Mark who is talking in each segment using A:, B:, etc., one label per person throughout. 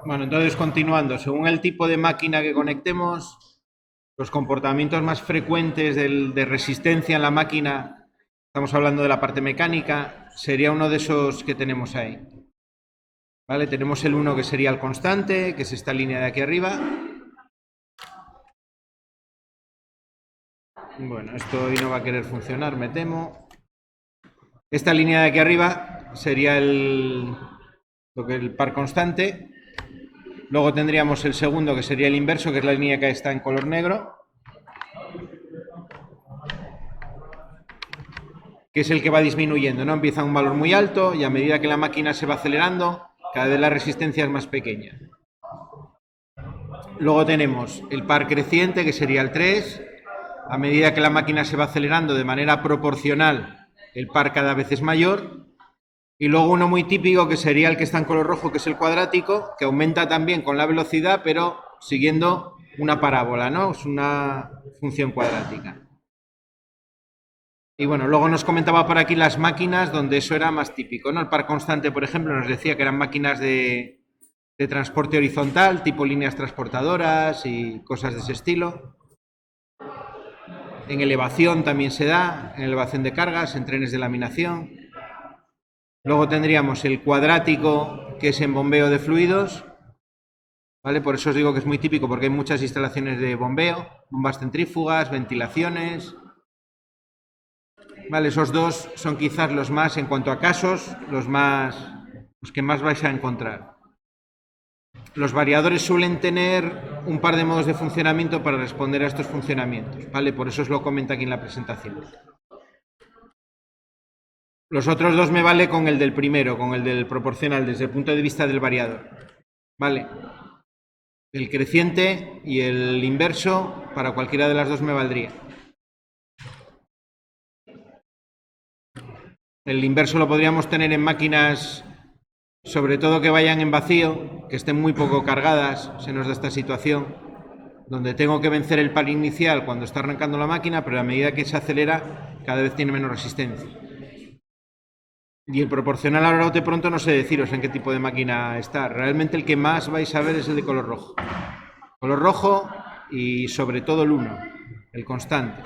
A: Bueno, entonces continuando, según el tipo de máquina que conectemos, los comportamientos más frecuentes de resistencia en la máquina, estamos hablando de la parte mecánica, sería uno de esos que tenemos ahí. ¿Vale? Tenemos el 1 que sería el constante, que es esta línea de aquí arriba. Bueno, esto hoy no va a querer funcionar, me temo. Esta línea de aquí arriba sería el par constante. Luego tendríamos el segundo, que sería el inverso, que es la línea que está en color negro, que es el que va disminuyendo, ¿no? Empieza a un valor muy alto y a medida que la máquina se va acelerando, cada vez la resistencia es más pequeña. Luego tenemos el par creciente, que sería el 3. A medida que la máquina se va acelerando de manera proporcional, el par cada vez es mayor. Y luego uno muy típico, que sería el que está en color rojo, que es el cuadrático, que aumenta también con la velocidad, pero siguiendo una parábola, ¿no? Es una función cuadrática. Y bueno, luego nos comentaba por aquí las máquinas donde eso era más típico, ¿no? El par constante, por ejemplo, nos decía que eran máquinas de transporte horizontal, tipo líneas transportadoras y cosas de ese estilo. En elevación también se da, en elevación de cargas, en trenes de laminación. Luego tendríamos el cuadrático, que es en bombeo de fluidos, ¿vale? Por eso os digo que es muy típico, porque hay muchas instalaciones de bombeo, bombas centrífugas, ventilaciones. Vale, esos dos son quizás los más, en cuanto a casos, los que más vais a encontrar. Los variadores suelen tener un par de modos de funcionamiento para responder a estos funcionamientos, ¿vale? Por eso os lo comento aquí en la presentación. Los otros dos me vale con el del primero, con el del proporcional, desde el punto de vista del variador, ¿vale? El creciente y el inverso, para cualquiera de las dos me valdría. El inverso lo podríamos tener en máquinas, sobre todo que vayan en vacío, que estén muy poco cargadas, se nos da esta situación, donde tengo que vencer el par inicial cuando está arrancando la máquina, pero a medida que se acelera, cada vez tiene menos resistencia. Y el proporcional ahora de pronto no sé deciros en qué tipo de máquina está. Realmente el que más vais a ver es el de color rojo. Color rojo y sobre todo el 1, el constante.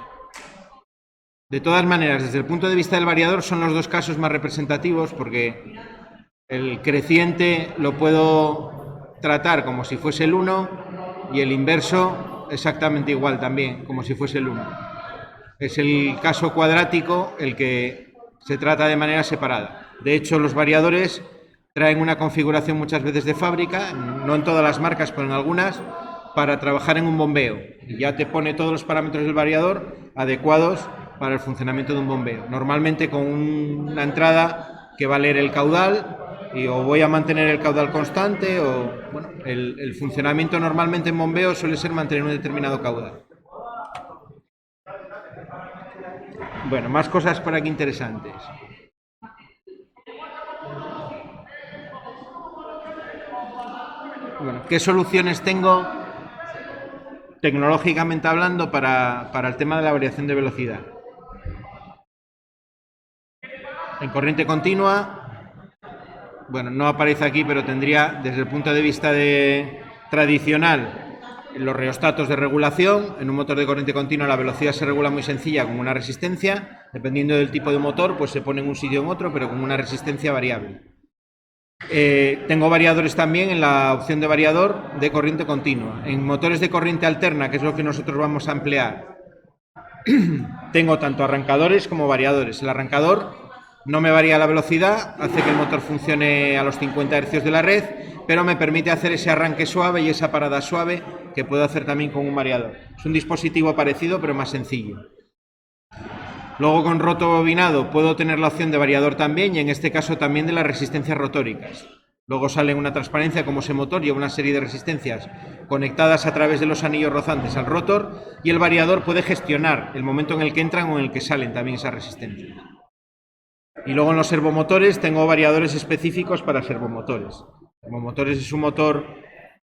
A: De todas maneras, desde el punto de vista del variador son los dos casos más representativos, porque el creciente lo puedo tratar como si fuese el 1 y el inverso exactamente igual también, como si fuese el 1. Es el caso cuadrático el que se trata de manera separada. De hecho, los variadores traen una configuración muchas veces de fábrica, no en todas las marcas, pero en algunas, para trabajar en un bombeo. Y ya te pone todos los parámetros del variador adecuados para el funcionamiento de un bombeo. Normalmente con una entrada que va a leer el caudal, y o voy a mantener el caudal constante, o bueno, el funcionamiento normalmente en bombeo suele ser mantener un determinado caudal. Bueno, más cosas por aquí interesantes. Bueno, ¿qué soluciones tengo tecnológicamente hablando para el tema de la variación de velocidad? En corriente continua, bueno, no aparece aquí, pero tendría, desde el punto de vista tradicional, los reostatos de regulación. En un motor de corriente continua la velocidad se regula muy sencilla con una resistencia. Dependiendo del tipo de motor, pues se pone en un sitio o en otro, pero con una resistencia variable. Tengo variadores también en la opción de variador de corriente continua. En motores de corriente alterna, que es lo que nosotros vamos a emplear, tengo tanto arrancadores como variadores. El arrancador no me varía la velocidad, hace que el motor funcione a los 50 Hz de la red, pero me permite hacer ese arranque suave y esa parada suave que puedo hacer también con un variador. Es un dispositivo parecido, pero más sencillo. Luego, con roto bobinado puedo tener la opción de variador también, y en este caso también de las resistencias rotóricas. Luego sale una transparencia como ese motor lleva una serie de resistencias conectadas a través de los anillos rozantes al rotor, y el variador puede gestionar el momento en el que entran o en el que salen también esas resistencias. Y luego en los servomotores tengo variadores específicos para servomotores. Servomotores es un motor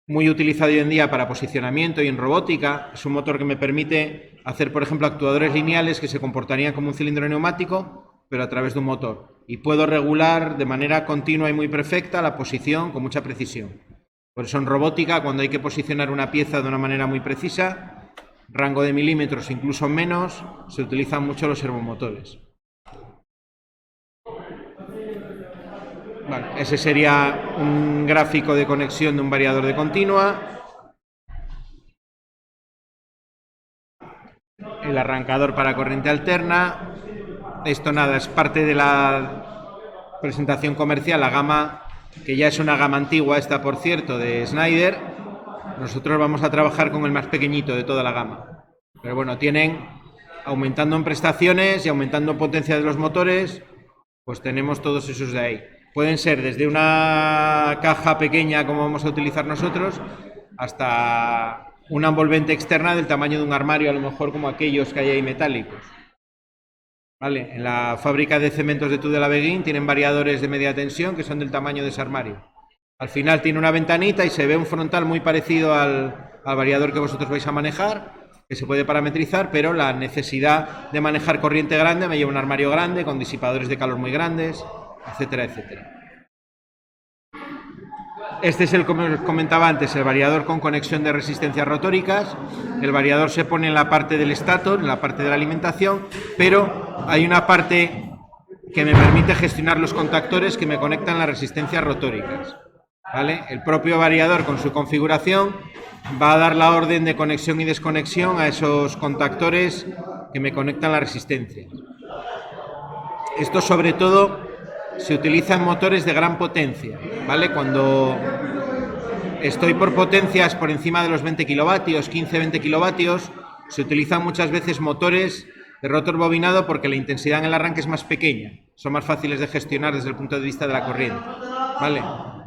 A: muy utilizado hoy en día para posicionamiento y en robótica. Es un motor que me permite hacer, por ejemplo, actuadores lineales que se comportarían como un cilindro neumático, pero a través de un motor. Y puedo regular de manera continua y muy perfecta la posición con mucha precisión. Por eso en robótica, cuando hay que posicionar una pieza de una manera muy precisa, rango de milímetros, incluso menos, se utilizan mucho los servomotores. Vale, ese sería un gráfico de conexión de un variador de continua. El arrancador para corriente alterna. Esto nada, es parte de la presentación comercial, la gama, que ya es una gama antigua esta, por cierto, de Schneider. Nosotros vamos a trabajar con el más pequeñito de toda la gama. Pero bueno, tienen, aumentando en prestaciones y aumentando en potencia de los motores, pues tenemos todos esos de ahí. Pueden ser desde una caja pequeña, como vamos a utilizar nosotros, hasta una envolvente externa del tamaño de un armario, a lo mejor como aquellos que hay ahí metálicos. ¿Vale? En la fábrica de cementos de Tudela-Beguín tienen variadores de media tensión que son del tamaño de ese armario. Al final tiene una ventanita y se ve un frontal muy parecido al variador que vosotros vais a manejar, que se puede parametrizar, pero la necesidad de manejar corriente grande me lleva un armario grande con disipadores de calor muy grandes, etcétera, etcétera. Este es el, como os comentaba antes, el variador con conexión de resistencias rotóricas. El variador se pone en la parte del estator, en la parte de la alimentación, pero hay una parte que me permite gestionar los contactores que me conectan las resistencias rotóricas. ¿Vale? El propio variador con su configuración va a dar la orden de conexión y desconexión a esos contactores que me conectan las resistencias. Esto sobre todo se utiliza en motores de gran potencia, ¿vale? Cuando estoy por potencias por encima de los 20 kilovatios, 15-20 kilovatios, se utilizan muchas veces motores de rotor bobinado porque la intensidad en el arranque es más pequeña, son más fáciles de gestionar desde el punto de vista de la corriente, ¿vale?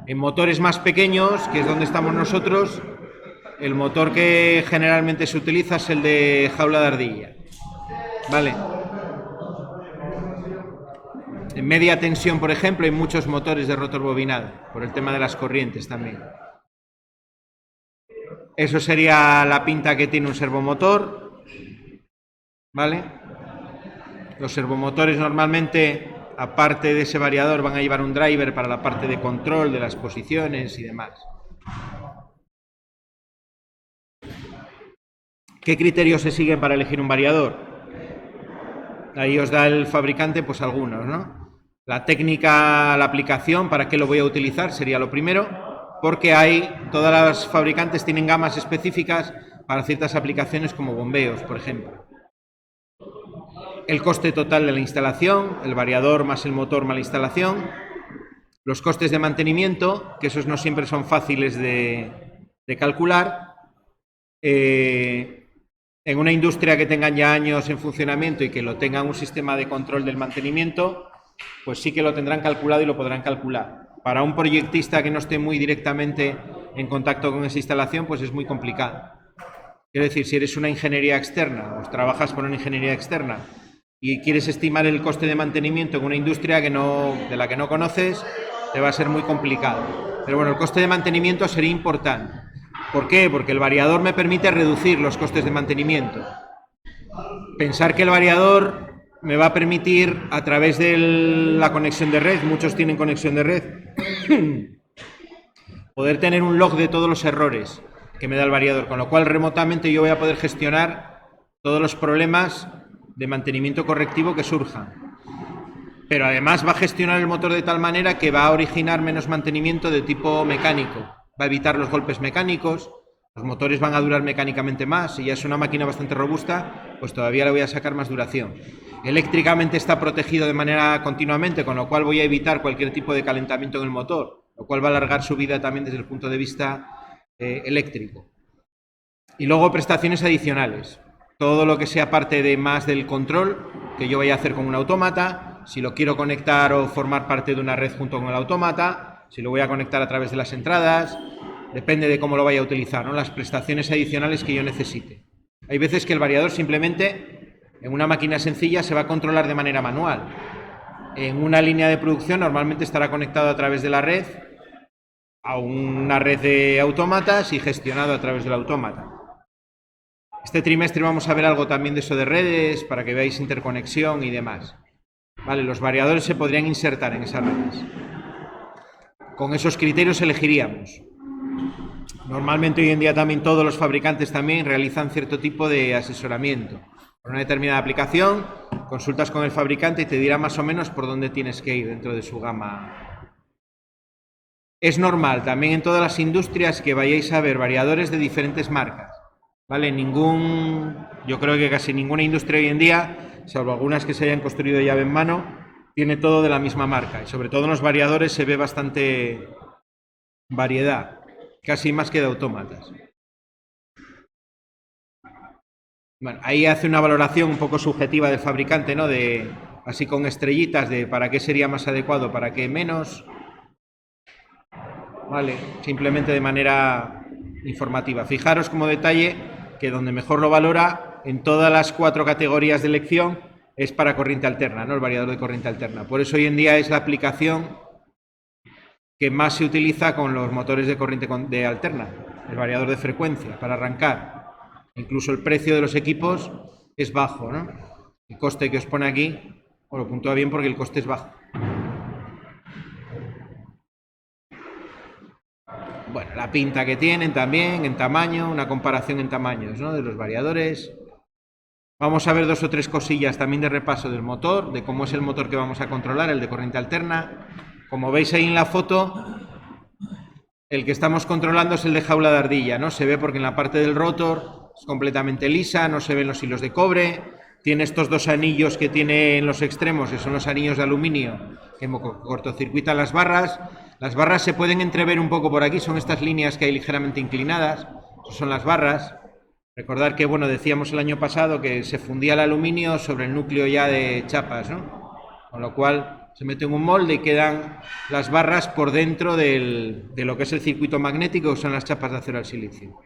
A: En motores más pequeños, que es donde estamos nosotros, el motor que generalmente se utiliza es el de jaula de ardilla, ¿vale? En media tensión, por ejemplo, hay muchos motores de rotor bobinado, por el tema de las corrientes también. Eso sería la pinta que tiene un servomotor, ¿vale? Los servomotores normalmente, aparte de ese variador, van a llevar un driver para la parte de control de las posiciones y demás. ¿Qué criterios se siguen para elegir un variador? Ahí os da el fabricante, pues algunos, ¿no? La técnica, la aplicación, ¿para qué lo voy a utilizar? Sería lo primero, porque todas las fabricantes tienen gamas específicas para ciertas aplicaciones como bombeos, por ejemplo. El coste total de la instalación, el variador más el motor más la instalación, los costes de mantenimiento, que esos no siempre son fáciles de calcular. En una industria que tengan ya años en funcionamiento y que lo tengan un sistema de control del mantenimiento, pues sí que lo tendrán calculado y lo podrán calcular. Para un proyectista que no esté muy directamente en contacto con esa instalación, pues es muy complicado. Quiero decir, si eres una ingeniería externa o trabajas por una ingeniería externa y quieres estimar el coste de mantenimiento en una industria de la que no conoces, te va a ser muy complicado. Pero bueno, el coste de mantenimiento sería importante. ¿Por qué? Porque el variador me permite reducir los costes de mantenimiento. Pensar que el variador me va a permitir, a través de la conexión de red, muchos tienen conexión de red, poder tener un log de todos los errores que me da el variador, con lo cual remotamente yo voy a poder gestionar todos los problemas de mantenimiento correctivo que surjan. Pero además va a gestionar el motor de tal manera que va a originar menos mantenimiento de tipo mecánico, va a evitar los golpes mecánicos, los motores van a durar mecánicamente más, si ya es una máquina bastante robusta, pues todavía le voy a sacar más duración. Eléctricamente está protegido de manera continuamente, con lo cual voy a evitar cualquier tipo de calentamiento en el motor, lo cual va a alargar su vida también desde el punto de vista eléctrico. Y luego prestaciones adicionales, todo lo que sea parte de más del control que yo voy a hacer con un autómata, si lo quiero conectar o formar parte de una red junto con el autómata, si lo voy a conectar a través de las entradas, depende de cómo lo vaya a utilizar, ¿no? Las prestaciones adicionales que yo necesite. Hay veces que el variador simplemente en una máquina sencilla se va a controlar de manera manual. En una línea de producción normalmente estará conectado a través de la red a una red de autómatas y gestionado a través del autómata. Este trimestre vamos a ver algo también de eso de redes, para que veáis interconexión y demás. Vale, los variadores se podrían insertar en esas redes. Con esos criterios elegiríamos. Normalmente hoy en día también todos los fabricantes también realizan cierto tipo de asesoramiento. Por una determinada aplicación, consultas con el fabricante y te dirá más o menos por dónde tienes que ir dentro de su gama. Es normal también en todas las industrias que vayáis a ver variadores de diferentes marcas. ¿Vale? Yo creo que casi ninguna industria hoy en día, salvo algunas que se hayan construido llave en mano, tiene todo de la misma marca. Y sobre todo en los variadores se ve bastante variedad, casi más que de autómatas. Bueno, ahí hace una valoración un poco subjetiva del fabricante, ¿no? De así con estrellitas de para qué sería más adecuado, para qué menos. Vale, simplemente de manera informativa. Fijaros como detalle que donde mejor lo valora en todas las 4 categorías de elección es para corriente alterna, ¿no? El variador de corriente alterna. Por eso hoy en día es la aplicación que más se utiliza con los motores de corriente alterna, el variador de frecuencia, para arrancar. Incluso el precio de los equipos es bajo, ¿no? El coste que os pone aquí, os lo puntúa bien porque el coste es bajo. Bueno, la pinta que tienen también en tamaño, una comparación en tamaños, ¿no? De los variadores. Vamos a ver 2 o 3 cosillas también de repaso del motor, de cómo es el motor que vamos a controlar, el de corriente alterna. Como veis ahí en la foto, el que estamos controlando es el de jaula de ardilla, ¿no? Se ve porque en la parte del rotor es completamente lisa, no se ven los hilos de cobre, tiene estos 2 anillos que tiene en los extremos, que son los anillos de aluminio que cortocircuitan las barras. Las barras se pueden entrever un poco por aquí, son estas líneas que hay ligeramente inclinadas, son las barras. Recordar que, bueno, decíamos el año pasado que se fundía el aluminio sobre el núcleo ya de chapas, ¿no? Con lo cual se mete en un molde y quedan las barras por dentro de lo que es el circuito magnético, que son las chapas de acero al silicio.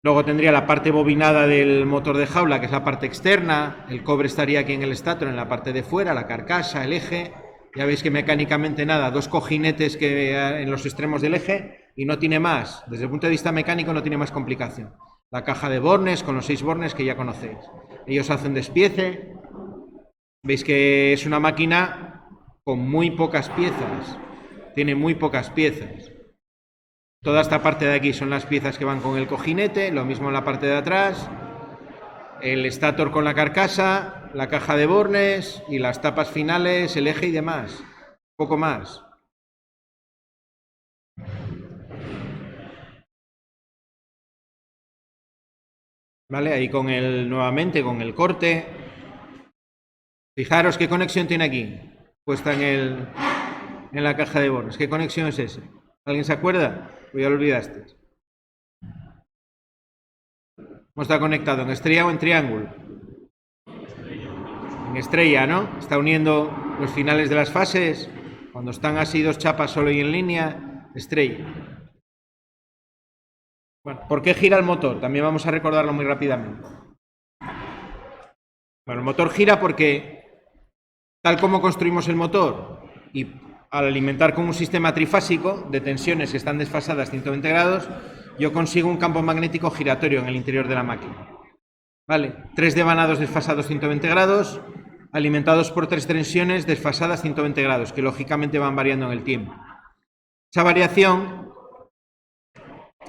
A: Luego tendría la parte bobinada del motor de jaula, que es la parte externa. El cobre estaría aquí en el estátor, en la parte de fuera, la carcasa, el eje. Ya veis que mecánicamente nada, 2 cojinetes en los extremos del eje y no tiene más. Desde el punto de vista mecánico no tiene más complicación. La caja de bornes con los 6 bornes que ya conocéis. Ellos hacen despiece. Veis que es una máquina con muy pocas piezas. Tiene muy pocas piezas. Toda esta parte de aquí son las piezas que van con el cojinete, lo mismo en la parte de atrás, el estator con la carcasa, la caja de bornes y las tapas finales, el eje y demás. Poco más. ¿Vale? Ahí nuevamente con el corte. Fijaros qué conexión tiene aquí, puesta en la caja de bornes. ¿Qué conexión es esa? ¿Alguien se acuerda? Pues ya lo olvidaste. ¿Cómo está conectado? ¿En estrella o en triángulo? En estrella, ¿no? Está uniendo los finales de las fases. Cuando están así 2 chapas solo y en línea, estrella. Bueno, ¿por qué gira el motor? También vamos a recordarlo muy rápidamente. Bueno, el motor gira porque, tal como construimos el motor, y al alimentar con un sistema trifásico de tensiones que están desfasadas 120 grados, yo consigo un campo magnético giratorio en el interior de la máquina. ¿Vale? 3 devanados desfasados 120 grados, alimentados por 3 tensiones desfasadas 120 grados, que lógicamente van variando en el tiempo. Esa variación,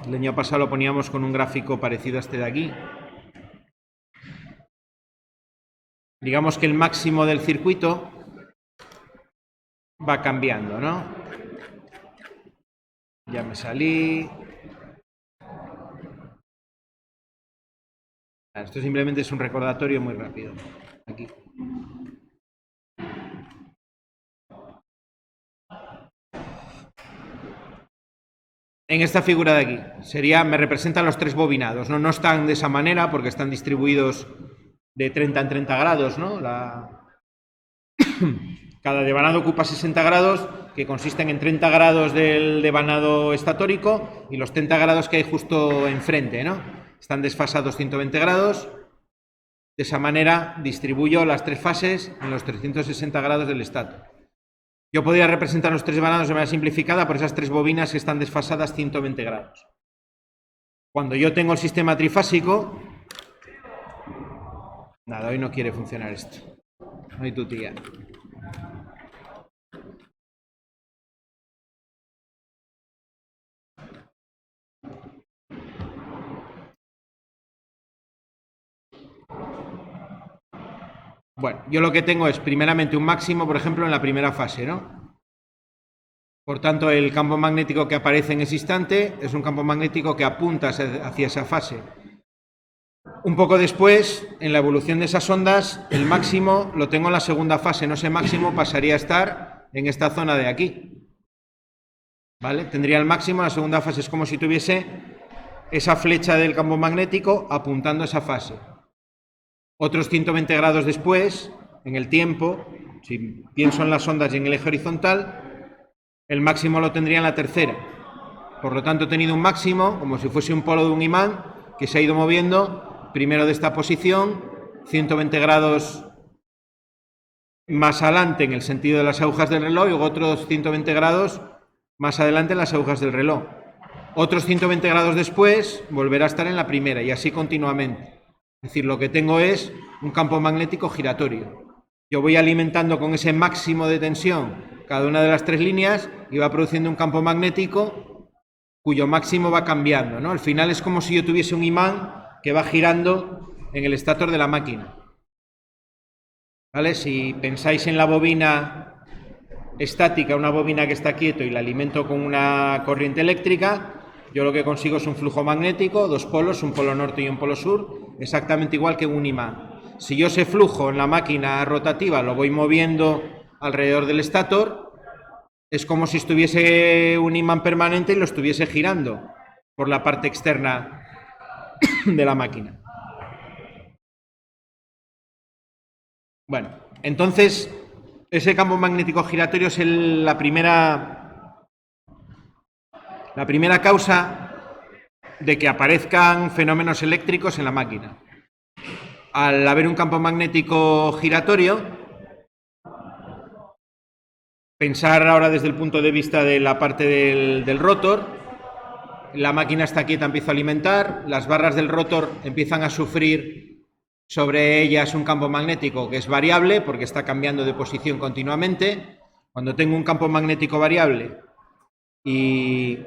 A: el año pasado lo poníamos con un gráfico parecido a este de aquí. Digamos que el máximo del circuito va cambiando, ¿no? Ya me salí. Esto simplemente es un recordatorio muy rápido. Aquí. En esta figura de aquí, me representan los 3 bobinados, ¿no? No están de esa manera porque están distribuidos de 30 en 30 grados, ¿no? Cada devanado ocupa 60 grados, que consisten en 30 grados del devanado estatórico y los 30 grados que hay justo enfrente, ¿no? Están desfasados 120 grados. De esa manera distribuyo las 3 fases en los 360 grados del estator. Yo podría representar los 3 devanados de manera simplificada por esas 3 bobinas que están desfasadas 120 grados. Cuando yo tengo el sistema trifásico... Nada, hoy no quiere funcionar esto. Hoy tu tía. Bueno, yo lo que tengo es primeramente un máximo, por ejemplo, en la primera fase, ¿no? Por tanto, el campo magnético que aparece en ese instante es un campo magnético que apunta hacia esa fase. Un poco después, en la evolución de esas ondas, el máximo lo tengo en la segunda fase, no ese máximo pasaría a estar en esta zona de aquí. ¿Vale? Tendría el máximo, la segunda fase es como si tuviese esa flecha del campo magnético apuntando a esa fase. Otros 120 grados después, en el tiempo, si pienso en las ondas y en el eje horizontal, el máximo lo tendría en la tercera. Por lo tanto, he tenido un máximo, como si fuese un polo de un imán, que se ha ido moviendo, primero de esta posición, 120 grados más adelante en el sentido de las agujas del reloj y otros 120 grados más adelante en las agujas del reloj. Otros 120 grados después volverá a estar en la primera y así continuamente. Es decir, lo que tengo es un campo magnético giratorio. Yo voy alimentando con ese máximo de tensión cada una de las tres líneas y va produciendo un campo magnético cuyo máximo va cambiando, ¿no? Al final es como si yo tuviese un imán que va girando en el estator de la máquina. ¿Vale? Si pensáis en la bobina estática, una bobina que está quieto y la alimento con una corriente eléctrica, yo lo que consigo es un flujo magnético, dos polos, un polo norte y un polo sur, exactamente igual que un imán. Si yo ese flujo en la máquina rotativa lo voy moviendo alrededor del estator, es como si estuviese un imán permanente y lo estuviese girando por la parte externa de la máquina. Bueno, entonces ese campo magnético giratorio es la primera causa de que aparezcan fenómenos eléctricos en la máquina. Al haber un campo magnético giratorio, pensar ahora desde el punto de vista de la parte del rotor, la máquina está quieta, empieza a alimentar, las barras del rotor empiezan a sufrir sobre ellas un campo magnético que es variable porque está cambiando de posición continuamente. Cuando tengo un campo magnético variable y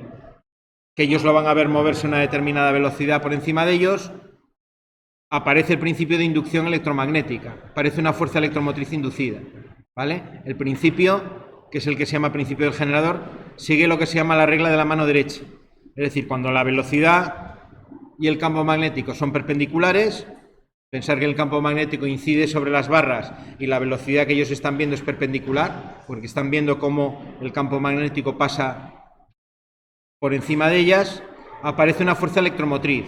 A: que ellos lo van a ver moverse a una determinada velocidad por encima de ellos, aparece el principio de inducción electromagnética, aparece una fuerza electromotriz inducida, ¿vale? El principio, que es el que se llama principio del generador, sigue lo que se llama la regla de la mano derecha. Es decir, cuando la velocidad y el campo magnético son perpendiculares, pensar que el campo magnético incide sobre las barras y la velocidad que ellos están viendo es perpendicular, porque están viendo cómo el campo magnético pasa por encima de ellas, aparece una fuerza electromotriz.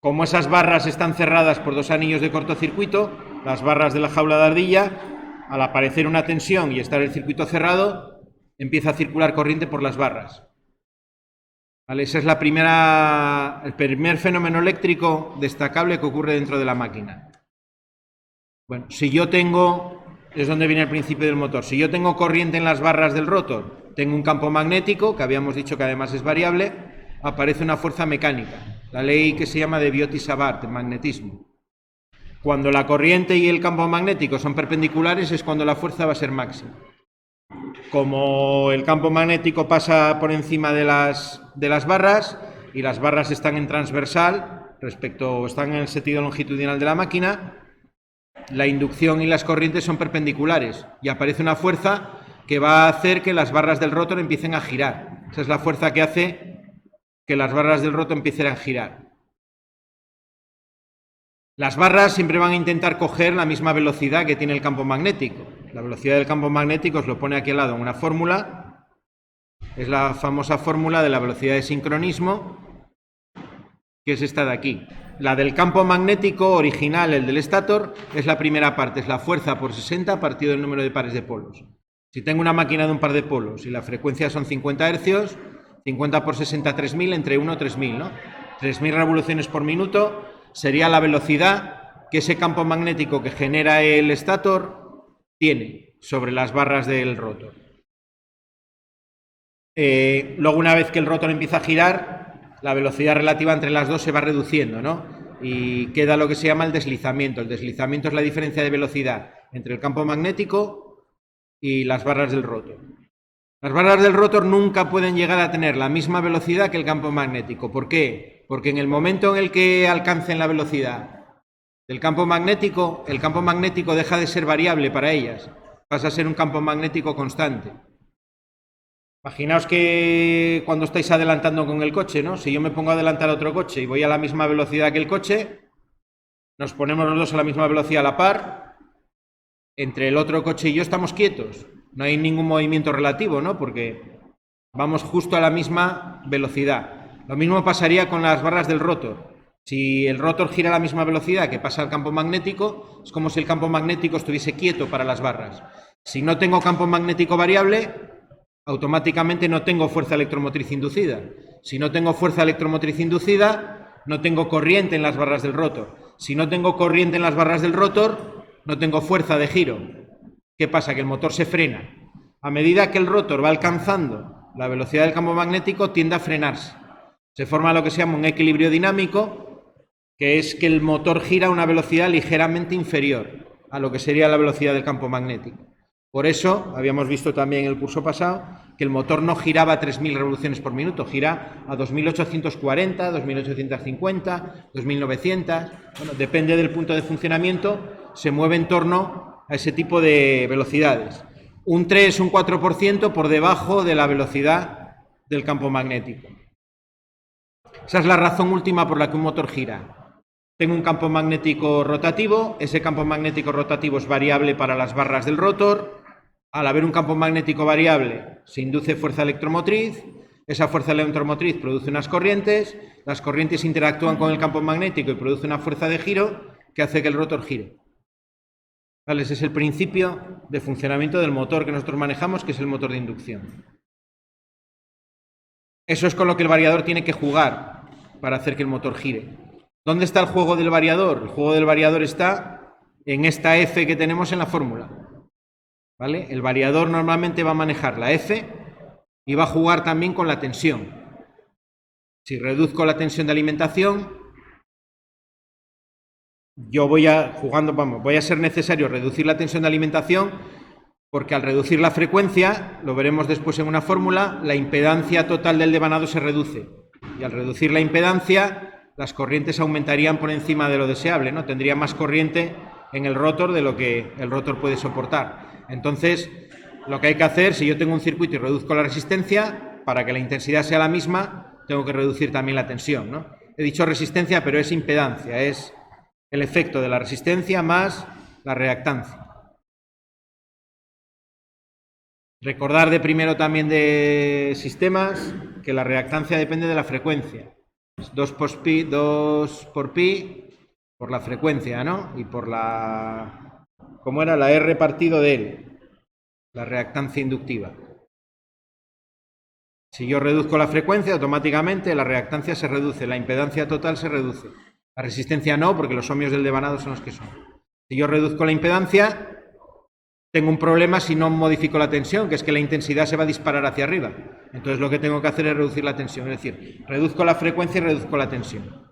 A: Como esas barras están cerradas por dos anillos de cortocircuito, las barras de la jaula de ardilla, al aparecer una tensión y estar el circuito cerrado, empieza a circular corriente por las barras. ¿Vale? Ese es el primer fenómeno eléctrico destacable que ocurre dentro de la máquina. Bueno, si yo tengo, es donde viene el principio del motor, si yo tengo corriente en las barras del rotor, tengo un campo magnético, que habíamos dicho que además es variable, aparece una fuerza mecánica, la ley que se llama de Biot-Savart, el magnetismo. Cuando la corriente y el campo magnético son perpendiculares es cuando la fuerza va a ser máxima. Como el campo magnético pasa por encima de las barras y las barras están en transversal, están en el sentido longitudinal de la máquina, la inducción y las corrientes son perpendiculares y aparece una fuerza que va a hacer que las barras del rotor empiecen a girar. Esa es la fuerza que hace que las barras del rotor empiecen a girar. Las barras siempre van a intentar coger la misma velocidad que tiene el campo magnético. La velocidad del campo magnético os lo pone aquí al lado en una fórmula. Es la famosa fórmula de la velocidad de sincronismo, que es esta de aquí. La del campo magnético original, el del estator, es la primera parte, es la fuerza por 60 partido del número de pares de polos. Si tengo una máquina de un par de polos y la frecuencia son 50 hercios, 50 por 60, 3000, entre 1 y 3000, ¿no? 3000 revoluciones por minuto sería la velocidad que ese campo magnético que genera el estator tiene sobre las barras del rotor. Luego, una vez que el rotor empieza a girar, la velocidad relativa entre las dos se va reduciendo, ¿no? Y queda lo que se llama el deslizamiento. El deslizamiento es la diferencia de velocidad entre el campo magnético y las barras del rotor. Las barras del rotor nunca pueden llegar a tener la misma velocidad que el campo magnético. ¿Por qué? Porque en el momento en el que alcancen la velocidad del campo magnético, el campo magnético deja de ser variable para ellas, pasa a ser un campo magnético constante. Imaginaos que cuando estáis adelantando con el coche, ¿no? Si yo me pongo a adelantar a otro coche y voy a la misma velocidad que el coche, nos ponemos los dos a la misma velocidad a la par, entre el otro coche y yo estamos quietos, no hay ningún movimiento relativo, ¿no? Porque vamos justo a la misma velocidad. Lo mismo pasaría con las barras del rotor. Si el rotor gira a la misma velocidad que pasa el campo magnético, es como si el campo magnético estuviese quieto para las barras. Si no tengo campo magnético variable, automáticamente no tengo fuerza electromotriz inducida. Si no tengo fuerza electromotriz inducida, no tengo corriente en las barras del rotor. Si no tengo corriente en las barras del rotor, no tengo fuerza de giro. ¿Qué pasa? Que el motor se frena. A medida que el rotor va alcanzando la velocidad del campo magnético, tiende a frenarse. Se forma lo que se llama un equilibrio dinámico, que es que el motor gira a una velocidad ligeramente inferior a lo que sería la velocidad del campo magnético. Por eso, habíamos visto también en el curso pasado, que el motor no giraba a 3.000 revoluciones por minuto, gira a 2.840, 2.850, 2.900, bueno, depende del punto de funcionamiento, se mueve en torno a ese tipo de velocidades. Un 3, un 4% por debajo de la velocidad del campo magnético. Esa es la razón última por la que un motor gira. Tengo un campo magnético rotativo, ese campo magnético rotativo es variable para las barras del rotor. Al haber un campo magnético variable, se induce fuerza electromotriz, esa fuerza electromotriz produce unas corrientes, las corrientes interactúan con el campo magnético y produce una fuerza de giro que hace que el rotor gire. ¿Vale? Ese es el principio de funcionamiento del motor que nosotros manejamos, que es el motor de inducción. Eso es con lo que el variador tiene que jugar para hacer que el motor gire. ¿Dónde está el juego del variador? El juego del variador está en esta F que tenemos en la fórmula. ¿Vale? El variador normalmente va a manejar la F y va a jugar también con la tensión. Si reduzco la tensión de alimentación, yo voy a ser necesario reducir la tensión de alimentación, porque al reducir la frecuencia, lo veremos después en una fórmula, la impedancia total del devanado se reduce. Y al reducir la impedancia, las corrientes aumentarían por encima de lo deseable, ¿no? Tendría más corriente en el rotor de lo que el rotor puede soportar. Entonces, lo que hay que hacer, si yo tengo un circuito y reduzco la resistencia, para que la intensidad sea la misma, tengo que reducir también la tensión, ¿no? He dicho resistencia, pero es impedancia, es el efecto de la resistencia más la reactancia. Recordar de primero también de sistemas que la reactancia depende de la frecuencia. 2 por pi por la frecuencia, ¿no? Y por la... ¿Cómo era? La R partido de L, la reactancia inductiva. Si yo reduzco la frecuencia, automáticamente la reactancia se reduce, la impedancia total se reduce. La resistencia no, porque los ohmios del devanado son los que son. Si yo reduzco la impedancia, tengo un problema si no modifico la tensión, que es que la intensidad se va a disparar hacia arriba. Entonces lo que tengo que hacer es reducir la tensión, es decir, reduzco la frecuencia y reduzco la tensión.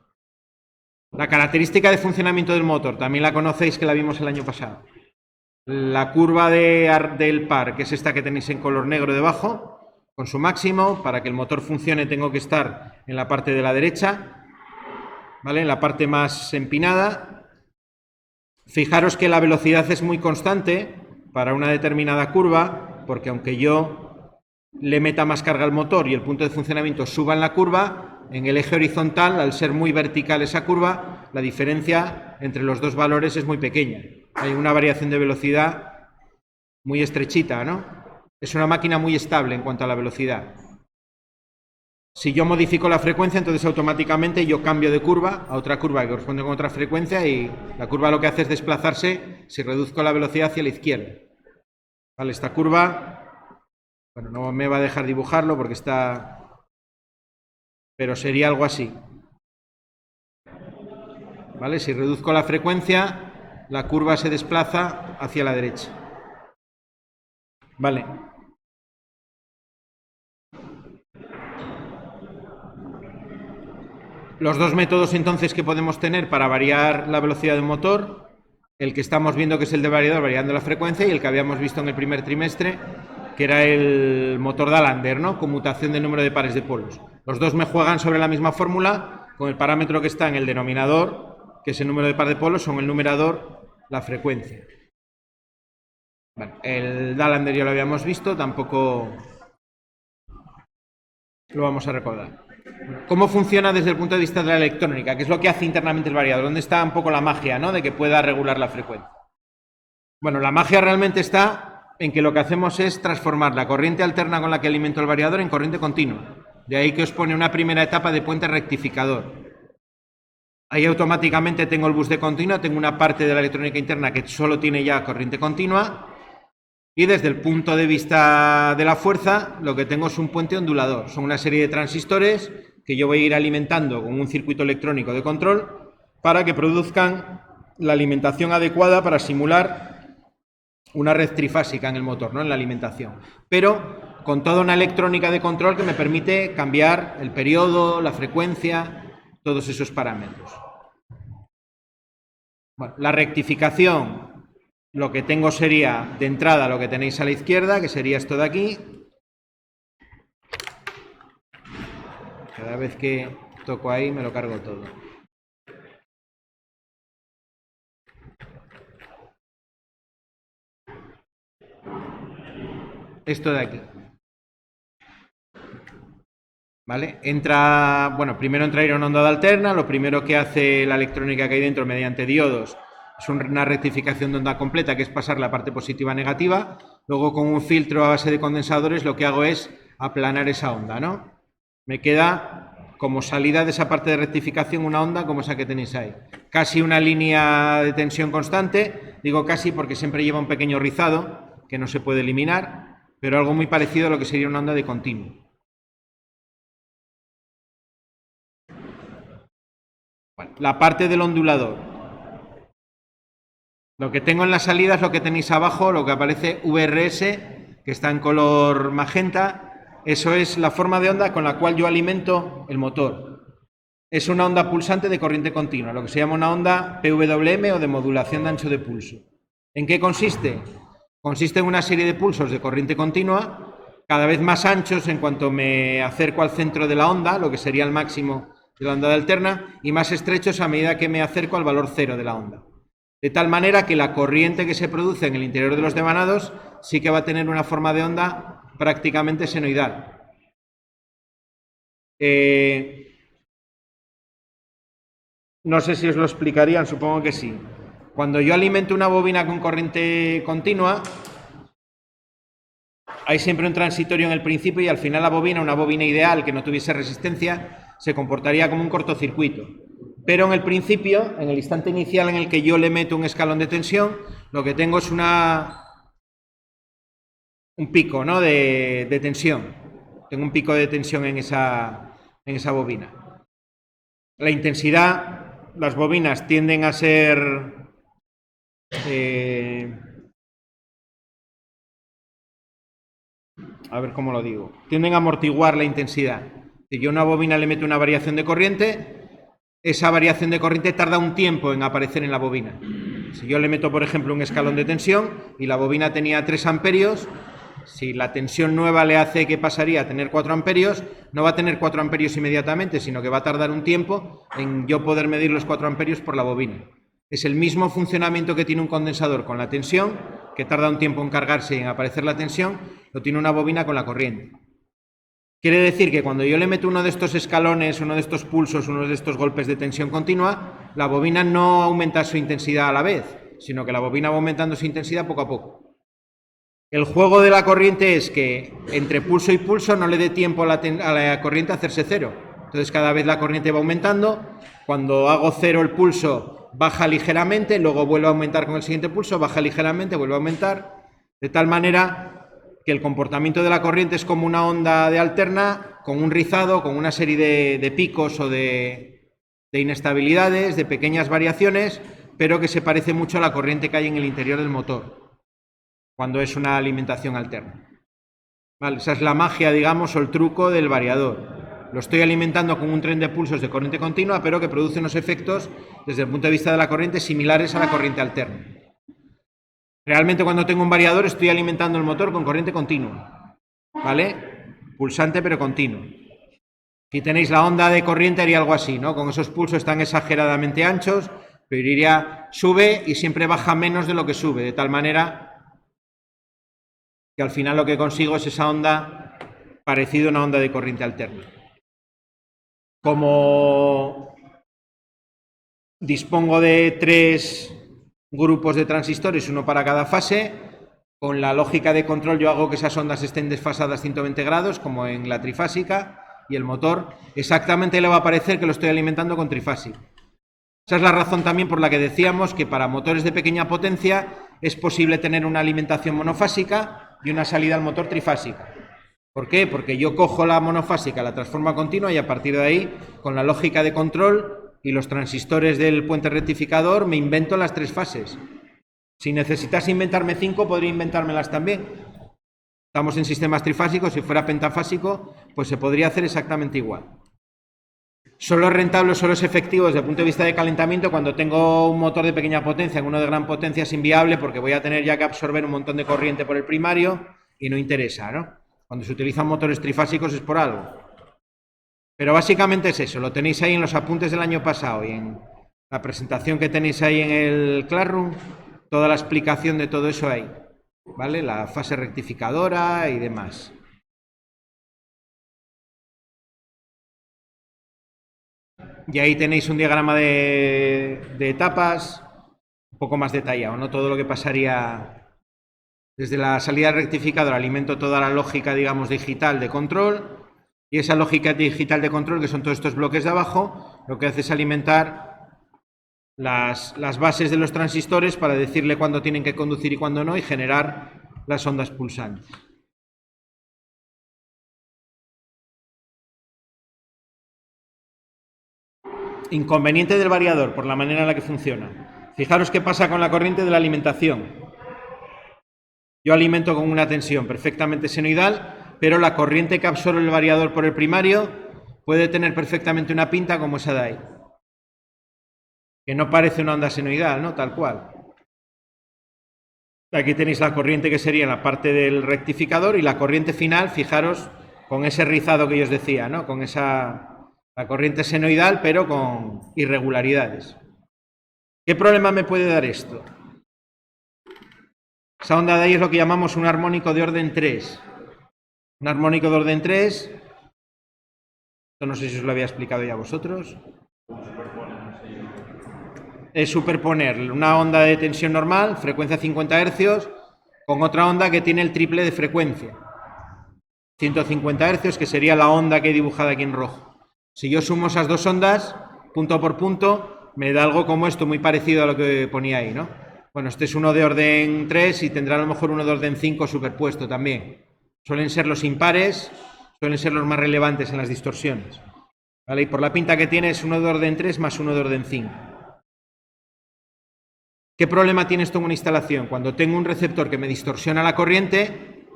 A: La característica de funcionamiento del motor, también la conocéis, que la vimos el año pasado. La curva del par, que es esta que tenéis en color negro debajo, con su máximo, para que el motor funcione tengo que estar en la parte de la derecha, ¿vale? En la parte más empinada. Fijaros que la velocidad es muy constante para una determinada curva, porque aunque yo le meta más carga al motor y el punto de funcionamiento suba en la curva, en el eje horizontal, al ser muy vertical esa curva, la diferencia entre los dos valores es muy pequeña. Hay una variación de velocidad muy estrechita, ¿no? Es una máquina muy estable en cuanto a la velocidad. Si yo modifico la frecuencia, entonces automáticamente yo cambio de curva a otra curva que corresponde con otra frecuencia y la curva lo que hace es desplazarse si reduzco la velocidad hacia la izquierda. Vale, esta curva, bueno, no me va a dejar dibujarlo porque está... pero sería algo así. Vale, si reduzco la frecuencia, la curva se desplaza hacia la derecha. Vale. Los dos métodos entonces que podemos tener para variar la velocidad del motor, el que estamos viendo que es el de variador variando la frecuencia y el que habíamos visto en el primer trimestre, que era el motor de Alander, ¿no? Conmutación del número de pares de polos. Los dos me juegan sobre la misma fórmula, con el parámetro que está en el denominador que es el número de par de polos, son el numerador, la frecuencia. Bueno, el Dalander ya lo habíamos visto, tampoco lo vamos a recordar. ¿Cómo funciona desde el punto de vista de la electrónica? ¿Qué es lo que hace internamente el variador? ¿Dónde está un poco la magia, ¿no?, de que pueda regular la frecuencia? Bueno, la magia realmente está en que lo que hacemos es transformar la corriente alterna con la que alimento el variador en corriente continua. De ahí que os pone una primera etapa de puente rectificador. Ahí automáticamente tengo el bus de continua, tengo una parte de la electrónica interna que solo tiene ya corriente continua, y desde el punto de vista de la fuerza lo que tengo es un puente ondulador. Son una serie de transistores que yo voy a ir alimentando con un circuito electrónico de control para que produzcan la alimentación adecuada para simular una red trifásica en el motor, ¿no?, en la alimentación, pero con toda una electrónica de control que me permite cambiar el periodo, la frecuencia, todos esos parámetros. Bueno, la rectificación, lo que tengo sería, de entrada, lo que tenéis a la izquierda, que sería esto de aquí. Cada vez que toco ahí me lo cargo todo. Esto de aquí. ¿Vale? Entra, bueno, primero entraría una onda de alterna. Lo primero que hace la electrónica que hay dentro mediante diodos es una rectificación de onda completa, que es pasar la parte positiva a negativa. Luego, con un filtro a base de condensadores, lo que hago es aplanar esa onda, ¿no? Me queda como salida de esa parte de rectificación una onda como esa que tenéis ahí. Casi una línea de tensión constante. Digo casi porque siempre lleva un pequeño rizado que no se puede eliminar, pero algo muy parecido a lo que sería una onda de continuo. Bueno, la parte del ondulador. Lo que tengo en la salida es lo que tenéis abajo, lo que aparece VRS, que está en color magenta. Eso es la forma de onda con la cual yo alimento el motor. Es una onda pulsante de corriente continua, lo que se llama una onda PWM o de modulación de ancho de pulso. ¿En qué consiste? Consiste en una serie de pulsos de corriente continua, cada vez más anchos en cuanto me acerco al centro de la onda, lo que sería el máximo de la onda de alterna, y más estrechos a medida que me acerco al valor cero de la onda. De tal manera que la corriente que se produce en el interior de los devanados sí que va a tener una forma de onda prácticamente senoidal. No sé si os lo explicarían, supongo que sí. Cuando yo alimento una bobina con corriente continua, hay siempre un transitorio en el principio y al final la bobina, una bobina ideal que no tuviese resistencia, se comportaría como un cortocircuito. Pero en el principio, en el instante inicial en el que yo le meto un escalón de tensión, lo que tengo es un pico, ¿no?, de tensión. Tengo un pico de tensión en esa bobina. La intensidad, las bobinas tienden a ser a ver cómo lo digo, tienden a amortiguar la intensidad. Si yo a una bobina le meto una variación de corriente, esa variación de corriente tarda un tiempo en aparecer en la bobina. Si yo le meto, por ejemplo, un escalón de tensión y la bobina tenía 3 amperios, si la tensión nueva le hace que pasaría a tener 4 amperios, no va a tener 4 amperios inmediatamente, sino que va a tardar un tiempo en yo poder medir los 4 amperios por la bobina. Es el mismo funcionamiento que tiene un condensador con la tensión, que tarda un tiempo en cargarse y en aparecer la tensión, lo tiene una bobina con la corriente. Quiere decir que cuando yo le meto uno de estos escalones, uno de estos pulsos, uno de estos golpes de tensión continua, la bobina no aumenta su intensidad a la vez, sino que la bobina va aumentando su intensidad poco a poco. El juego de la corriente es que entre pulso y pulso no le dé tiempo a la corriente a hacerse cero. Entonces cada vez la corriente va aumentando. Cuando hago cero el pulso baja ligeramente, luego vuelve a aumentar con el siguiente pulso, baja ligeramente, vuelve a aumentar, de tal manera que el comportamiento de la corriente es como una onda de alterna, con un rizado, con una serie de picos o de inestabilidades, de pequeñas variaciones, pero que se parece mucho a la corriente que hay en el interior del motor, cuando es una alimentación alterna. Vale, esa es la magia, digamos, o el truco del variador. Lo estoy alimentando con un tren de pulsos de corriente continua, pero que produce unos efectos, desde el punto de vista de la corriente, similares a la corriente alterna. Realmente cuando tengo un variador estoy alimentando el motor con corriente continua, ¿vale? Pulsante pero continuo. Si tenéis la onda de corriente haría algo así, ¿no? Con esos pulsos tan exageradamente anchos, pero iría, sube y siempre baja menos de lo que sube, de tal manera que al final lo que consigo es esa onda parecida a una onda de corriente alterna. Como dispongo de 3 grupos de transistores, uno para cada fase, con la lógica de control yo hago que esas ondas estén desfasadas 120 grados, como en la trifásica, y el motor exactamente le va a parecer que lo estoy alimentando con trifásico. Esa es la razón también por la que decíamos que para motores de pequeña potencia es posible tener una alimentación monofásica y una salida al motor trifásica. ¿Por qué? Porque yo cojo la monofásica, la transformo a continua y a partir de ahí, con la lógica de control y los transistores del puente rectificador, me invento las 3 fases. Si necesitase inventarme 5, podría inventármelas también. Estamos en sistemas trifásicos, si fuera pentafásico, pues se podría hacer exactamente igual. Solo es rentable, solo es efectivo desde el punto de vista de calentamiento cuando tengo un motor de pequeña potencia, en uno de gran potencia es inviable porque voy a tener ya que absorber un montón de corriente por el primario y no interesa, ¿no? Cuando se utilizan motores trifásicos es por algo. Pero básicamente es eso, lo tenéis ahí en los apuntes del año pasado y en la presentación que tenéis ahí en el Classroom, toda la explicación de todo eso ahí, ¿vale? La fase rectificadora y demás. Y ahí tenéis un diagrama de etapas, un poco más detallado, ¿no? Todo lo que pasaría desde la salida del rectificador, alimento toda la lógica, digamos, digital de control, y esa lógica digital de control, que son todos estos bloques de abajo, lo que hace es alimentar las bases de los transistores para decirle cuándo tienen que conducir y cuándo no, y generar las ondas pulsantes. Inconveniente del variador, por la manera en la que funciona. Fijaros qué pasa con la corriente de la alimentación. Yo alimento con una tensión perfectamente senoidal, pero la corriente que absorbe el variador por el primario puede tener perfectamente una pinta como esa de ahí. Que no parece una onda senoidal, ¿no? Tal cual. Aquí tenéis la corriente que sería en la parte del rectificador y la corriente final, fijaros, con ese rizado que yo os decía, ¿no? Con esa... La corriente senoidal, pero con irregularidades. ¿Qué problema me puede dar esto? Esa onda de ahí es lo que llamamos un armónico de orden 3. Un armónico de orden 3, esto no sé si os lo había explicado ya a vosotros. Es superponer una onda de tensión normal, frecuencia 50 Hz, con otra onda que tiene el triple de frecuencia. 150 Hz, que sería la onda que he dibujado aquí en rojo. Si yo sumo esas dos ondas, punto por punto, me da algo como esto, muy parecido a lo que ponía ahí, ¿no? Bueno, este es uno de orden 3 y tendrá a lo mejor uno de orden 5 superpuesto también. Suelen ser los impares, suelen ser los más relevantes en las distorsiones. ¿Vale? Y por la pinta que tiene es uno de orden 3 más uno de orden 5. ¿Qué problema tiene esto en una instalación? Cuando tengo un receptor que me distorsiona la corriente,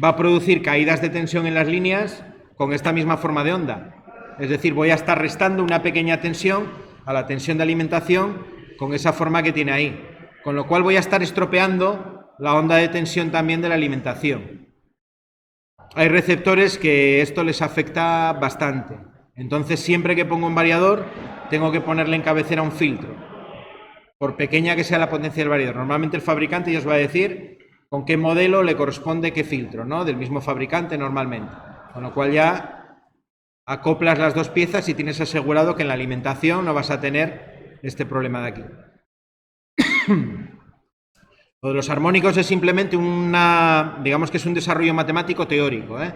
A: va a producir caídas de tensión en las líneas con esta misma forma de onda. Es decir, voy a estar restando una pequeña tensión a la tensión de alimentación con esa forma que tiene ahí. Con lo cual voy a estar estropeando la onda de tensión también de la alimentación. Hay receptores que esto les afecta bastante. Entonces, siempre que pongo un variador, tengo que ponerle en cabecera un filtro. Por pequeña que sea la potencia del variador. Normalmente el fabricante ya os va a decir con qué modelo le corresponde qué filtro, ¿no? Del mismo fabricante normalmente. Con lo cual ya acoplas las dos piezas y tienes asegurado que en la alimentación no vas a tener este problema de aquí. Lo de los armónicos es simplemente digamos que es un desarrollo matemático teórico, ¿eh?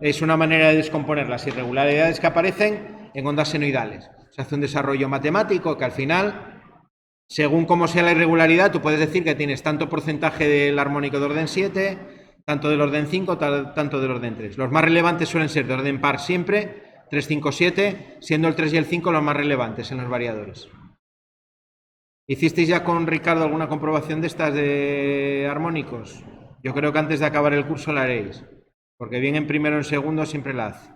A: Es una manera de descomponer las irregularidades que aparecen en ondas senoidales. Se hace un desarrollo matemático que al final, según cómo sea la irregularidad, tú puedes decir que tienes tanto porcentaje del armónico de orden 7, tanto del orden 5, tanto del orden 3. Los más relevantes suelen ser de orden par siempre, 3, 5, 7, siendo el 3 y el 5 los más relevantes en los variadores. ¿Hicisteis ya con Ricardo alguna comprobación de estas de armónicos? Yo creo que antes de acabar el curso la haréis, porque bien en primero o en segundo siempre la hace.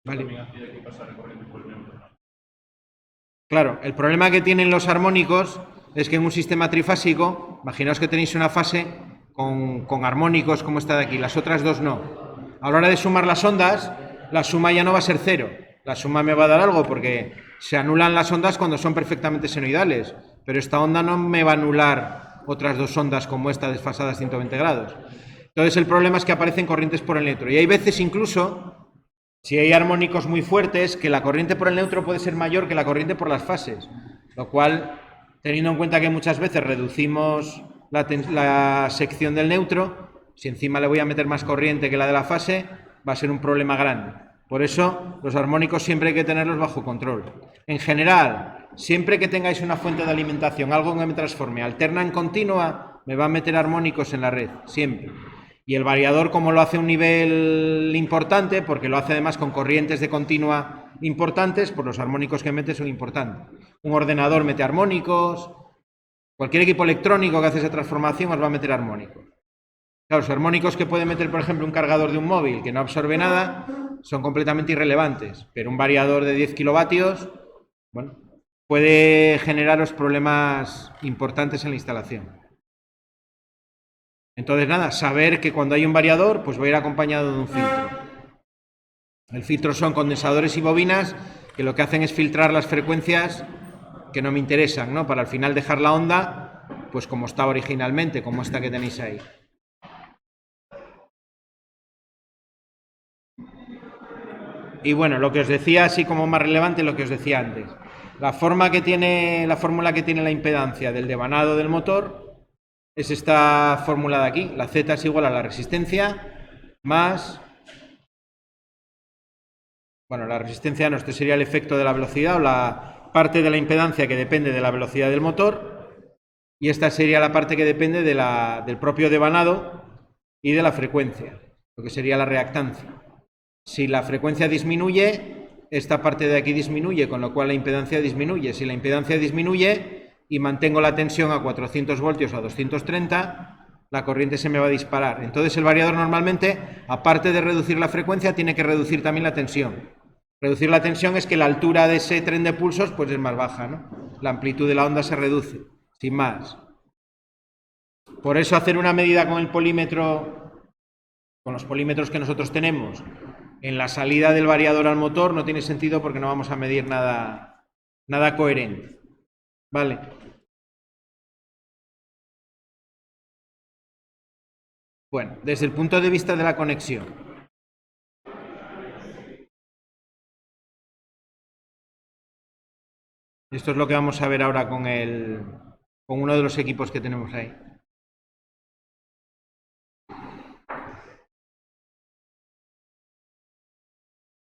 A: Vale. Claro, el problema que tienen los armónicos es que en un sistema trifásico, imaginaos que tenéis una fase con armónicos como esta de aquí, las otras dos no. A la hora de sumar las ondas, la suma ya no va a ser cero. La suma me va a dar algo porque Se anulan las ondas cuando son perfectamente senoidales, pero esta onda no me va a anular otras dos ondas como esta desfasadas 120 grados. Entonces el problema es que aparecen corrientes por el neutro. Y hay veces incluso, si hay armónicos muy fuertes, que la corriente por el neutro puede ser mayor que la corriente por las fases. Lo cual, teniendo en cuenta que muchas veces reducimos la sección del neutro, si encima le voy a meter más corriente que la de la fase, va a ser un problema grande. Por eso, los armónicos siempre hay que tenerlos bajo control. En general, siempre que tengáis una fuente de alimentación, algo que me transforme alterna en continua, me va a meter armónicos en la red, siempre. Y el variador, como lo hace a un nivel importante, porque lo hace además con corrientes de continua importantes, pues los armónicos que mete son importantes. Un ordenador mete armónicos, cualquier equipo electrónico que hace esa transformación os va a meter armónicos. Claro, los armónicos que puede meter, por ejemplo, un cargador de un móvil que no absorbe nada, son completamente irrelevantes, pero un variador de 10 kilovatios, bueno, puede generaros problemas importantes en la instalación. Entonces, nada, saber que cuando hay un variador, pues va a ir acompañado de un filtro. El filtro son condensadores y bobinas que lo que hacen es filtrar las frecuencias que no me interesan, ¿no? Para al final dejar la onda, pues como está originalmente, como esta que tenéis ahí. Y bueno, lo que os decía, así como más relevante, lo que os decía antes. La fórmula que tiene la impedancia del devanado del motor es esta fórmula de aquí. La Z es igual a la resistencia más... Bueno, la resistencia no, este sería el efecto de la velocidad o la parte de la impedancia que depende de la velocidad del motor. Y esta sería la parte que depende del propio devanado y de la frecuencia, lo que sería la reactancia. Si la frecuencia disminuye, esta parte de aquí disminuye, con lo cual la impedancia disminuye. Si la impedancia disminuye y mantengo la tensión a 400 voltios o a 230, la corriente se me va a disparar. Entonces el variador normalmente, aparte de reducir la frecuencia, tiene que reducir también la tensión. Reducir la tensión es que la altura de ese tren de pulsos pues es más baja, ¿no? La amplitud de la onda se reduce, sin más. Por eso hacer una medida con el polímetro, con los polímetros que nosotros tenemos, en la salida del variador al motor no tiene sentido porque no vamos a medir nada coherente. ¿Vale? Bueno, desde el punto de vista de la conexión. Esto es lo que vamos a ver ahora con uno de los equipos que tenemos ahí.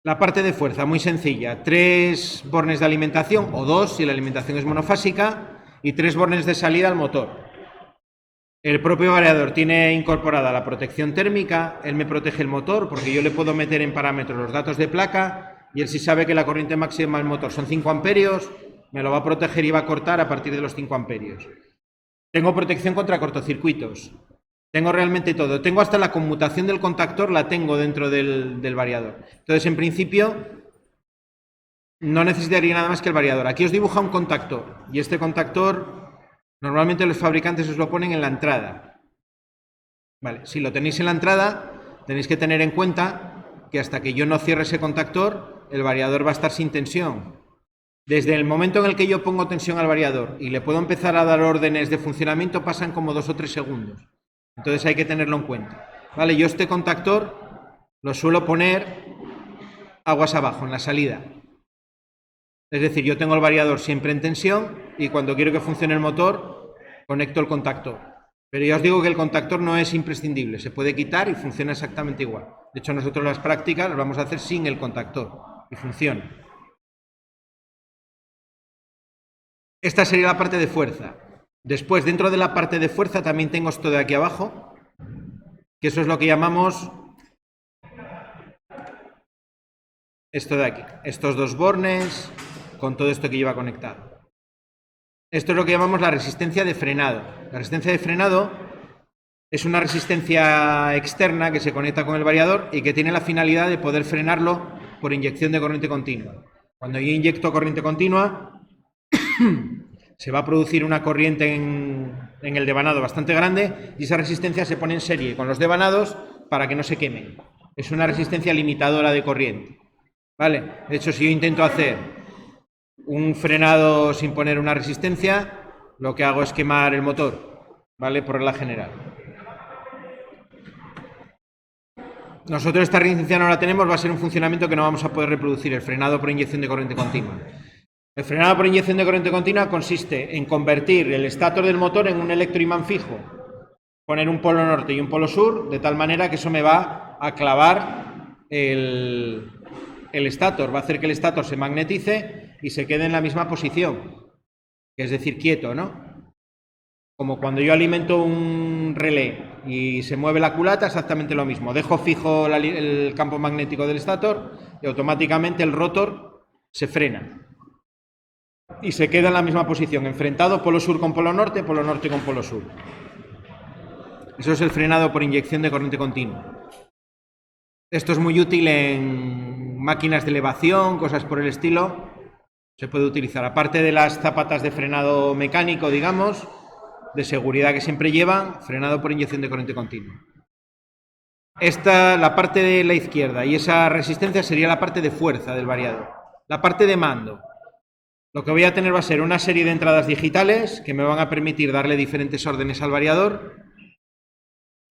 A: La parte de fuerza, muy sencilla. 3 bornes de alimentación, o 2 si la alimentación es monofásica, y 3 bornes de salida al motor. El propio variador tiene incorporada la protección térmica, él me protege el motor, porque yo le puedo meter en parámetros los datos de placa, y él si sabe que la corriente máxima del motor son 5 amperios, me lo va a proteger y va a cortar a partir de los 5 amperios. Tengo protección contra cortocircuitos. Tengo realmente todo. Tengo hasta la conmutación del contactor, la tengo dentro del variador. Entonces, en principio, no necesitaría nada más que el variador. Aquí os dibuja un contactor. Y este contactor, normalmente los fabricantes os lo ponen en la entrada. Vale, si lo tenéis en la entrada, tenéis que tener en cuenta que hasta que yo no cierre ese contactor, el variador va a estar sin tensión. Desde el momento en el que yo pongo tensión al variador y le puedo empezar a dar órdenes de funcionamiento, pasan como 2 o 3 segundos. Entonces hay que tenerlo en cuenta. Vale, yo este contactor lo suelo poner aguas abajo, en la salida. Es decir, yo tengo el variador siempre en tensión y cuando quiero que funcione el motor, conecto el contactor. Pero ya os digo que el contactor no es imprescindible, se puede quitar y funciona exactamente igual. De hecho, nosotros las prácticas las vamos a hacer sin el contactor y funciona. Esta sería la parte de fuerza. Después, dentro de la parte de fuerza, también tengo esto de aquí abajo, que eso es lo que llamamos esto de aquí. Estos 2 bornes con todo esto que lleva conectado. Esto es lo que llamamos la resistencia de frenado. La resistencia de frenado es una resistencia externa que se conecta con el variador y que tiene la finalidad de poder frenarlo por inyección de corriente continua. Cuando yo inyecto corriente continua, se va a producir una corriente en el devanado bastante grande y esa resistencia se pone en serie con los devanados para que no se quemen. Es una resistencia limitadora de corriente. ¿Vale? De hecho, si yo intento hacer un frenado sin poner una resistencia, lo que hago es quemar el motor, ¿vale? Por regla general. Nosotros esta resistencia no la tenemos, va a ser un funcionamiento que no vamos a poder reproducir, el frenado por inyección de corriente continua. El frenado por inyección de corriente continua consiste en convertir el estátor del motor en un electroimán fijo, poner un polo norte y un polo sur, de tal manera que eso me va a clavar el estátor, va a hacer que el estátor se magnetice y se quede en la misma posición, es decir, quieto, ¿no? Como cuando yo alimento un relé y se mueve la culata, exactamente lo mismo. Dejo fijo el campo magnético del estátor y automáticamente el rotor se frena y se queda en la misma posición, enfrentado polo sur con polo norte con polo sur. Eso es el frenado por inyección de corriente continua. Esto es muy útil en máquinas de elevación, cosas por el estilo. Se puede utilizar, aparte de las zapatas de frenado mecánico, digamos, de seguridad que siempre llevan, frenado por inyección de corriente continua. Esta, la parte de la izquierda y esa resistencia sería la parte de fuerza del variador. La parte de mando. Lo que voy a tener va a ser una serie de entradas digitales que me van a permitir darle diferentes órdenes al variador.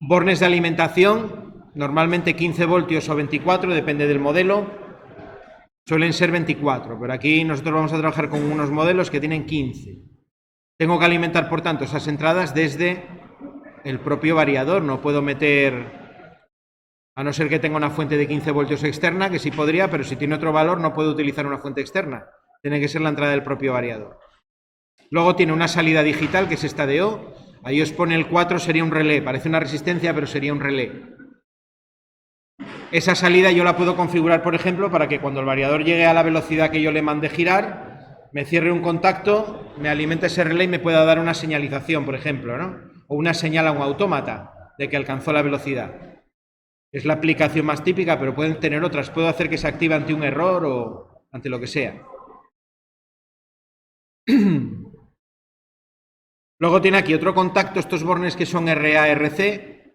A: Bornes de alimentación, normalmente 15 voltios o 24, depende del modelo. Suelen ser 24, pero aquí nosotros vamos a trabajar con unos modelos que tienen 15. Tengo que alimentar, por tanto, esas entradas desde el propio variador. No puedo meter, a no ser que tenga una fuente de 15 voltios externa, que sí podría, pero si tiene otro valor no puedo utilizar una fuente externa. Tiene que ser la entrada del propio variador. Luego tiene una salida digital, que es esta de O. Ahí os pone el 4, sería un relé. Parece una resistencia, pero sería un relé. Esa salida yo la puedo configurar, por ejemplo, para que cuando el variador llegue a la velocidad que yo le mande girar, me cierre un contacto, me alimente ese relé y me pueda dar una señalización, por ejemplo, ¿no? O una señal a un autómata de que alcanzó la velocidad. Es la aplicación más típica, pero pueden tener otras. Puedo hacer que se active ante un error o ante lo que sea. Luego tiene aquí otro contacto, estos bornes que son RA-RC.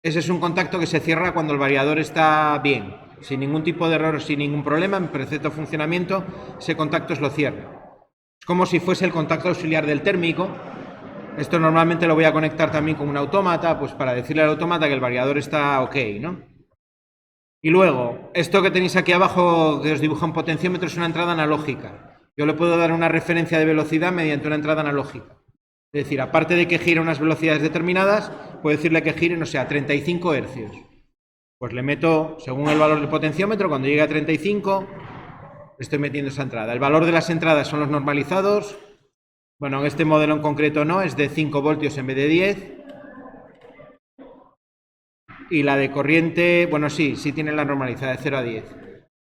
A: Ese es un contacto que se cierra cuando el variador está bien, sin ningún tipo de error, sin ningún problema, en perfecto funcionamiento, ese contacto lo cierra. Es como si fuese el contacto auxiliar del térmico. Esto normalmente lo voy a conectar también con un autómata, pues para decirle al autómata que el variador está ok, ¿no? Y luego, esto que tenéis aquí abajo, que os dibuja un potenciómetro, es una entrada analógica. Yo le puedo dar una referencia de velocidad mediante una entrada analógica. Es decir, aparte de que gire a unas velocidades determinadas, puedo decirle que gire, no sé, a 35 hercios. Pues le meto, según el valor del potenciómetro, cuando llegue a 35, estoy metiendo esa entrada. El valor de las entradas son los normalizados. Bueno, en este modelo en concreto no, es de 5 voltios en vez de 10. Y la de corriente, bueno, sí tiene la normalizada de 0 a 10.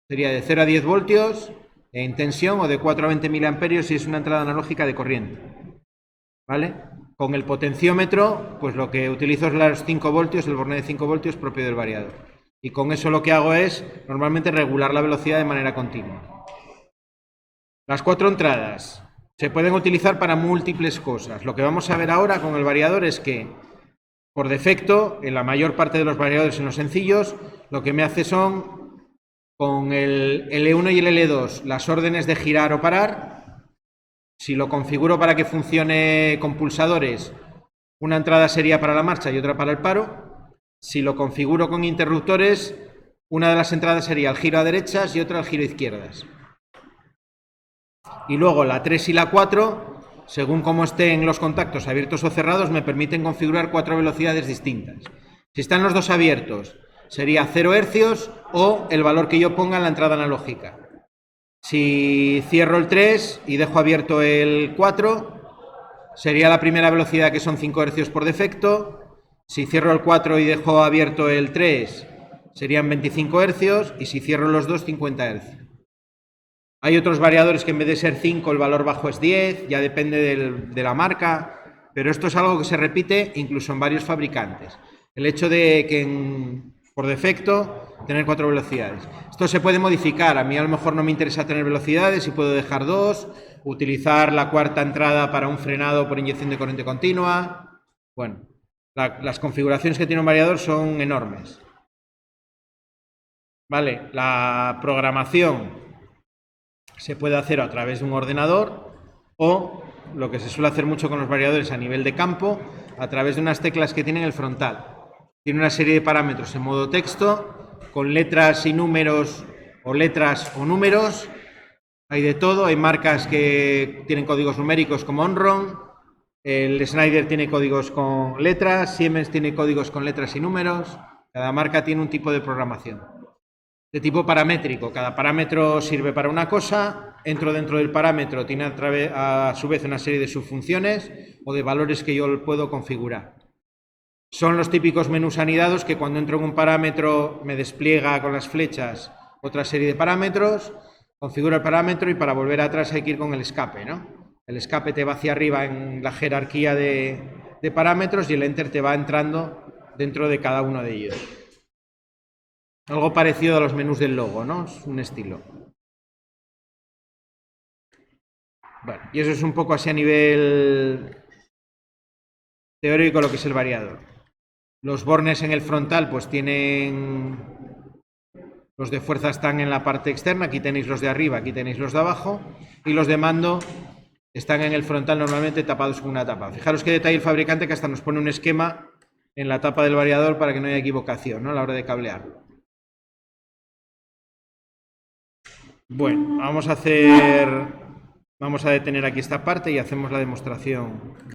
A: Sería de 0 a 10 voltios en tensión o de 4 a 20 miliamperios si es una entrada analógica de corriente. ¿Vale? Con el potenciómetro, pues lo que utilizo es los 5 voltios, el borne de 5 voltios propio del variador. Y con eso lo que hago es, normalmente, regular la velocidad de manera continua. Las 4 entradas se pueden utilizar para múltiples cosas. Lo que vamos a ver ahora con el variador es que, por defecto, en la mayor parte de los variadores, en los sencillos, lo que me hace son, con el L1 y el L2, las órdenes de girar o parar. Si lo configuro para que funcione con pulsadores, una entrada sería para la marcha y otra para el paro. Si lo configuro con interruptores, una de las entradas sería el giro a derechas y otra el giro a izquierdas. Y luego la 3 y la 4, según cómo estén los contactos abiertos o cerrados, me permiten configurar 4 velocidades distintas. Si están los dos abiertos, sería 0 hercios o el valor que yo ponga en la entrada analógica. Si cierro el 3 y dejo abierto el 4, sería la primera velocidad, que son 5 hercios por defecto. Si cierro el 4 y dejo abierto el 3, serían 25 hercios. Y si cierro los dos, 50 hercios. Hay otros variadores que en vez de ser 5, el valor bajo es 10, ya depende de la marca, pero esto es algo que se repite incluso en varios fabricantes. El hecho de que por defecto tener 4 velocidades. Esto se puede modificar. A mí a lo mejor no me interesa tener velocidades y puedo dejar 2, utilizar la cuarta entrada para un frenado por inyección de corriente continua. Bueno, las configuraciones que tiene un variador son enormes. Vale, la programación. se puede hacer a través de un ordenador o, lo que se suele hacer mucho con los variadores a nivel de campo, a través de unas teclas que tienen el frontal. Tiene una serie de parámetros en modo texto, con letras y números, o letras o números. Hay de todo, hay marcas que tienen códigos numéricos como Onron, el Schneider tiene códigos con letras, Siemens tiene códigos con letras y números. Cada marca tiene un tipo de programación. De tipo paramétrico, cada parámetro sirve para una cosa, entro dentro del parámetro, tiene a su vez una serie de subfunciones o de valores que yo puedo configurar. Son los típicos menús anidados que cuando entro en un parámetro me despliega con las flechas otra serie de parámetros, configuro el parámetro y para volver atrás hay que ir con el escape, ¿no? El escape te va hacia arriba en la jerarquía de parámetros y el enter te va entrando dentro de cada uno de ellos. Algo parecido a los menús del logo, ¿no? Es un estilo. Bueno, y eso es un poco así a nivel teórico lo que es el variador. Los bornes en el frontal pues tienen... Los de fuerza están en la parte externa, aquí tenéis los de arriba, aquí tenéis los de abajo, y los de mando están en el frontal normalmente tapados con una tapa. Fijaros qué detalle el fabricante, que hasta nos pone un esquema en la tapa del variador para que no haya equivocación, ¿no?, a la hora de cablearlo. Bueno, vamos a detener aquí esta parte y hacemos la demostración.